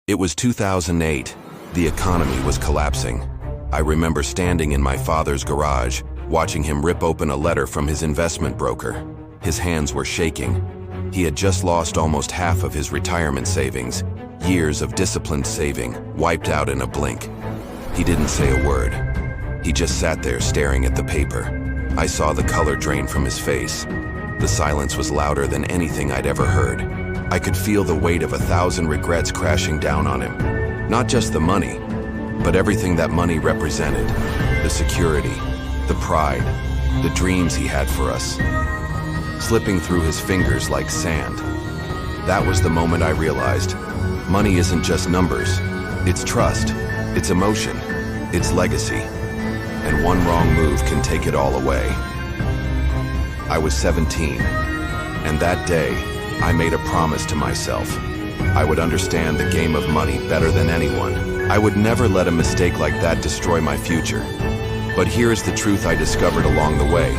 It was 2008. The economy was collapsing. I remember standing in my father's garage, watching him rip open a letter from his investment broker. His hands were shaking. He had just lost almost half of his retirement savings. Years of disciplined saving, wiped out in a blink. He didn't say a word. He just sat there staring at the paper. I saw the color drain from his face. The silence was louder than anything I'd ever heard. I could feel the weight of 1,000 regrets crashing down on him. Not just the money, but everything that money represented. The security, the pride, the dreams he had for us. Slipping through his fingers like sand. That was the moment I realized, money isn't just numbers. It's trust, it's emotion, it's legacy. And one wrong move can take it all away. I was 17, and that day, I made a promise to myself. I would understand the game of money better than anyone. I would never let a mistake like that destroy my future. But here's the truth I discovered along the way.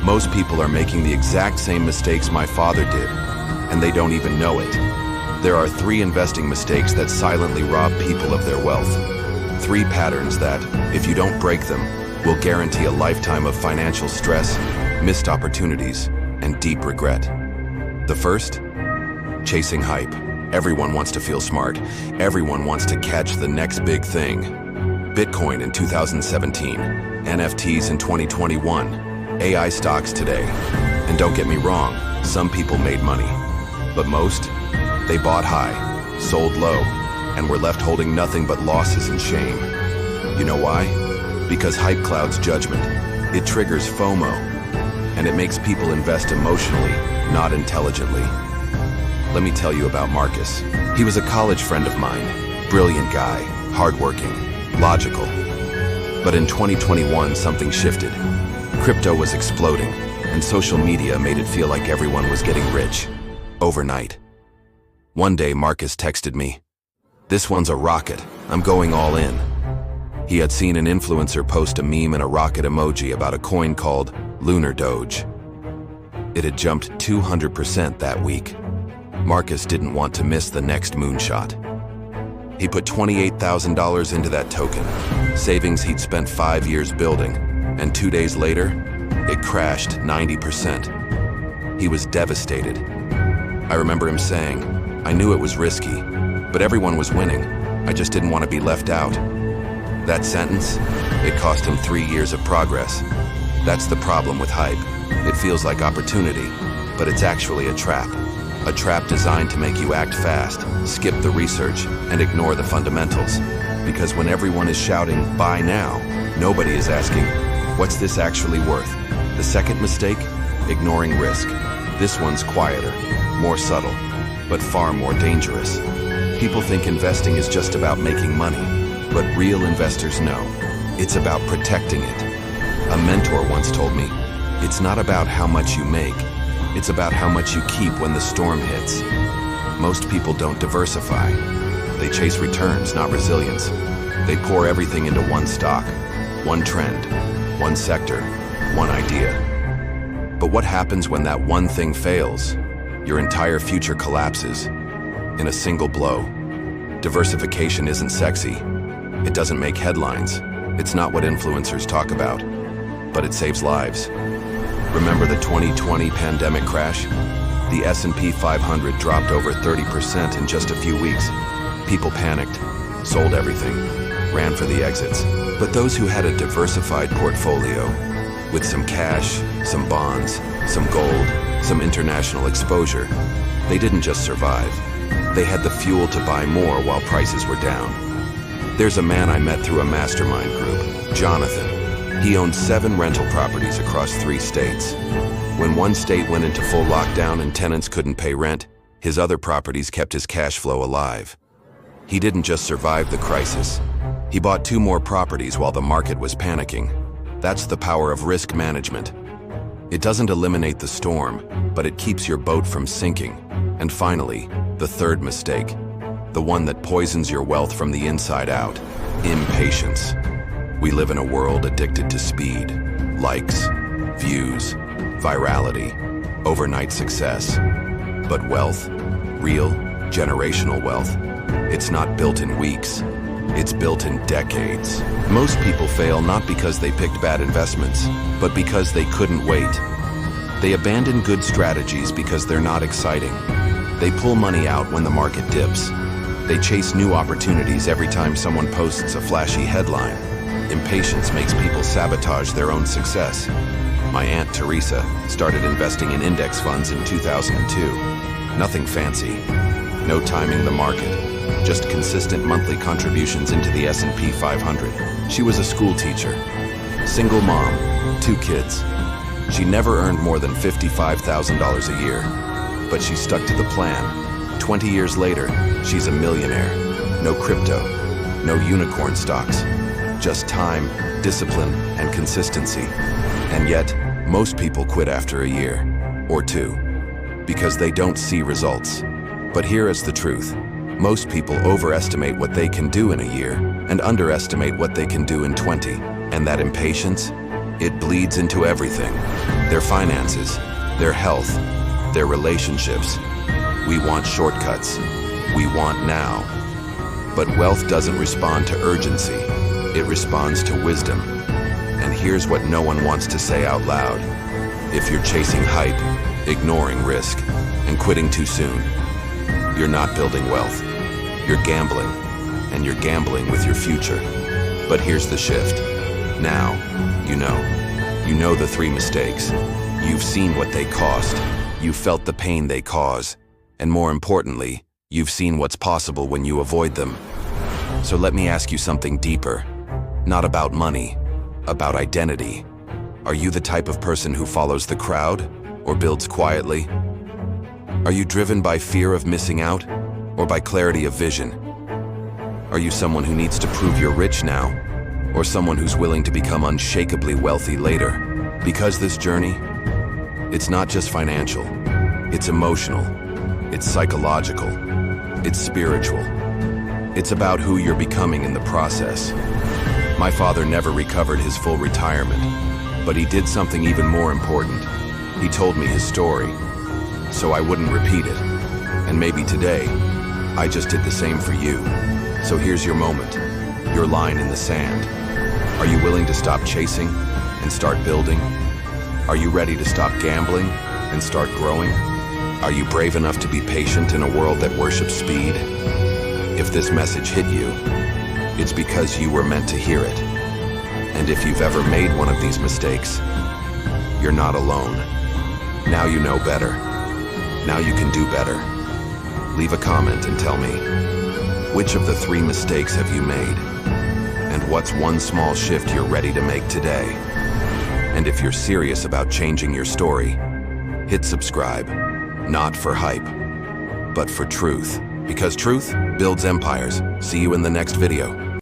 Most people are making the exact same mistakes my father did, and they don't even know it. There are 3 investing mistakes that silently rob people of their wealth. 3 patterns that, if you don't break them, will guarantee a lifetime of financial stress, missed opportunities, and deep regret. The first? Chasing hype. Everyone wants to feel smart. Everyone wants to catch the next big thing. Bitcoin in 2017, NFTs in 2021, AI stocks today. And don't get me wrong, some people made money. But most, they bought high, sold low, and were left holding nothing but losses and shame. You know why? Because hype clouds judgment. It triggers FOMO, and it makes people invest emotionally, not intelligently. Let me tell you about Marcus. He was a college friend of mine. Brilliant guy, hardworking, logical. But in 2021, something shifted. Crypto was exploding, and social media made it feel like everyone was getting rich. Overnight. One day, Marcus texted me, "This one's a rocket. I'm going all in." He had seen an influencer post a meme and a rocket emoji about a coin called Lunar Doge. It had jumped 200% that week. Marcus didn't want to miss the next moonshot. He put $28,000 into that token, savings he'd spent 5 years building, and 2 days later, it crashed 90%. He was devastated. I remember him saying, "I knew it was risky, but everyone was winning. I just didn't want to be left out." That sentence, it cost him 3 years of progress. That's the problem with hype. It feels like opportunity, but it's actually a trap. A trap designed to make you act fast, skip the research, and ignore the fundamentals. Because when everyone is shouting, "Buy now," nobody is asking, "What's this actually worth?" The second mistake, ignoring risk. This one's quieter, more subtle, but far more dangerous. People think investing is just about making money, but real investors know it's about protecting it. A mentor once told me, "It's not about how much you make, it's about how much you keep when the storm hits." Most people don't diversify. They chase returns, not resilience. They pour everything into one stock, one trend, one sector, one idea. But what happens when that one thing fails? Your entire future collapses in a single blow. Diversification isn't sexy. It doesn't make headlines. It's not what influencers talk about, but it saves lives. Remember the 2020 pandemic crash? The S&P 500 dropped over 30% in just a few weeks. People panicked, sold everything, ran for the exits. But those who had a diversified portfolio, with some cash, some bonds, some gold, some international exposure, they didn't just survive. They had the fuel to buy more while prices were down. There's a man I met through a mastermind group, Jonathan. He owned 7 rental properties across 3 states. When one state went into full lockdown and tenants couldn't pay rent, his other properties kept his cash flow alive. He didn't just survive the crisis. He bought 2 more properties while the market was panicking. That's the power of risk management. It doesn't eliminate the storm, but it keeps your boat from sinking. And finally, the third mistake, the one that poisons your wealth from the inside out, impatience. We live in a world addicted to speed, likes, views, virality, overnight success. But wealth, real, generational wealth, It's not built in weeks. It's built in decades. Most people fail not because they picked bad investments, but because they couldn't wait. They abandon good strategies because they're not exciting. They pull money out when the market dips. They chase new opportunities every time someone posts a flashy headline. Impatience makes people sabotage their own success. My Aunt Teresa started investing in index funds in 2002. Nothing fancy. No timing the market. Just consistent monthly contributions into the S&P 500. She was a school teacher. Single mom, 2 kids. She never earned more than $55,000 a year. But she stuck to the plan. 20 years later, she's a millionaire. No crypto, no unicorn stocks. Just time, discipline, and consistency. And yet, most people quit after a year, or 2, because they don't see results. But here is the truth. Most people overestimate what they can do in a year and underestimate what they can do in 20. And that impatience, it bleeds into everything. Their finances, their health, their relationships. We want shortcuts. We want now. But wealth doesn't respond to urgency. It responds to wisdom. And here's what no one wants to say out loud. If you're chasing hype, ignoring risk, and quitting too soon, you're not building wealth. You're gambling, and you're gambling with your future. But here's the shift. Now, you know the 3 mistakes. You've seen what they cost. You've felt the pain they cause. And more importantly, you've seen what's possible when you avoid them. So let me ask you something deeper. Not about money, about identity. Are you the type of person who follows the crowd or builds quietly? Are you driven by fear of missing out or by clarity of vision? Are you someone who needs to prove you're rich now or someone who's willing to become unshakably wealthy later? Because this journey, it's not just financial, it's emotional, it's psychological, it's spiritual. It's about who you're becoming in the process. My father never recovered his full retirement, but he did something even more important. He told me his story, so I wouldn't repeat it. And maybe today, I just did the same for you. So here's your moment, your line in the sand. Are you willing to stop chasing and start building? Are you ready to stop gambling and start growing? Are you brave enough to be patient in a world that worships speed? If this message hit you, it's because you were meant to hear it. And if you've ever made one of these mistakes, you're not alone. Now you know better. Now you can do better. Leave a comment and tell me, which of the 3 mistakes have you made? And what's one small shift you're ready to make today? And if you're serious about changing your story, hit subscribe, not for hype, but for truth. Because truth builds empires. See you in the next video.